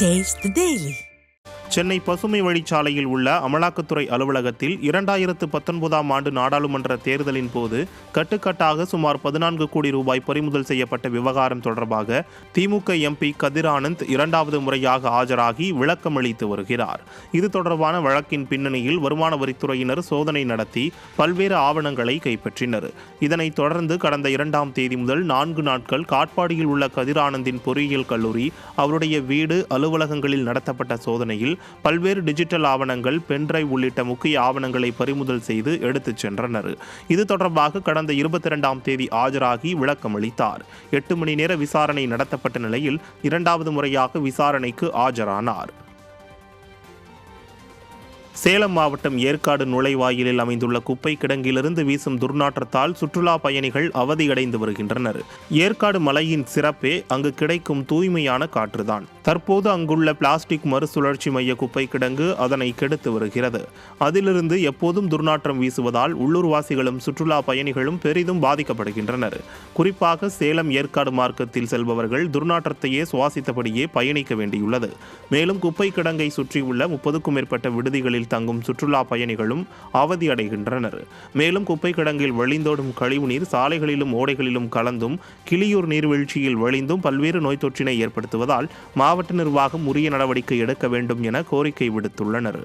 Taste the Daily. Chennai பசுமை வழிச்சாலையில் உள்ள அமலாக்கத்துறை அலுவலகத்தில் 2019ஆம் ஆண்டு நாடாளுமன்ற தேர்தலின் போது கட்டுக்கட்டாக சுமார் 14 கோடி ரூபாய் பறிமுதல் செய்யப்பட்ட விவகாரம் தொடர்பாக திமுக எம்பி கதிர் ஆனந்த் இரண்டாவது முறையாக ஆஜராகி விளக்கமளித்து வருகிறார். இது தொடர்பான வழக்கின் பின்னணியில் வருமான வரித்துறையினர் சோதனை நடத்தி பல்வேறு ஆவணங்களை கைப்பற்றினர். இதனைத் தொடர்ந்து கடந்த 2ஆம் தேதி முதல் 4 நாட்கள் காட்பாடியில் உள்ள கதிர் ஆனந்தின் பொறியியல் கல்லூரி, அவருடைய வீடு, அலுவலகங்களில் நடத்தப்பட்ட சோதனையில் பல்வேறு டிஜிட்டல் ஆவணங்கள், பென்டிரைவ் உள்ளிட்ட முக்கிய ஆவணங்களை பறிமுதல் செய்து எடுத்துச் சென்றனர். இது தொடர்பாக கடந்த 22ஆம் தேதி ஆஜராகி விளக்கமளித்தார். 8 மணி நேர விசாரணை நடத்தப்பட்ட நிலையில் 2வது முறையாக விசாரணைக்கு ஆஜரானார். சேலம் மாவட்டம் ஏற்காடு நுழைவாயிலில் அமைந்துள்ள குப்பை கிடங்கிலிருந்து வீசும் துர்நாற்றத்தால் சுற்றுலா பயணிகள் அவதியடைந்து வருகின்றனர். ஏற்காடு மலையின் சிறப்பே அங்கு கிடைக்கும் தூய்மையான காற்றுதான். தற்போது அங்குள்ள பிளாஸ்டிக் மறுசுழற்சி மைய குப்பை கிடங்கு அதனை கெடுத்து வருகிறது. அதிலிருந்து எப்போதும் துர்நாற்றம் வீசுவதால் உள்ளூர்வாசிகளும் சுற்றுலா பயணிகளும் பெரிதும் பாதிக்கப்படுகின்றனர். குறிப்பாக சேலம் ஏற்காடு மார்க்கத்தில் செல்பவர்கள் துர்நாற்றத்தையே சுவாசித்தபடியே பயணிக்க வேண்டியுள்ளது. மேலும் குப்பை கிடங்கை சுற்றியுள்ள 30க்கும் மேற்பட்ட விடுதிகளில் தங்கும் சுற்றுலா பயணிகளும் அவதியடைகின்றனர். மேலும் குப்பை கிடங்கில் வழிந்தோடும் கழிவுநீர் சாலைகளிலும் ஓடைகளிலும் கலந்தும் கிளியூர் நீர்வீழ்ச்சியில் வழிந்தும் பல்வேறு நோய் தொற்றினை ஏற்படுத்துவதால் மாவட்ட நிர்வாகம் உரிய நடவடிக்கை எடுக்க வேண்டும் என கோரிக்கை விடுத்துள்ளனர்.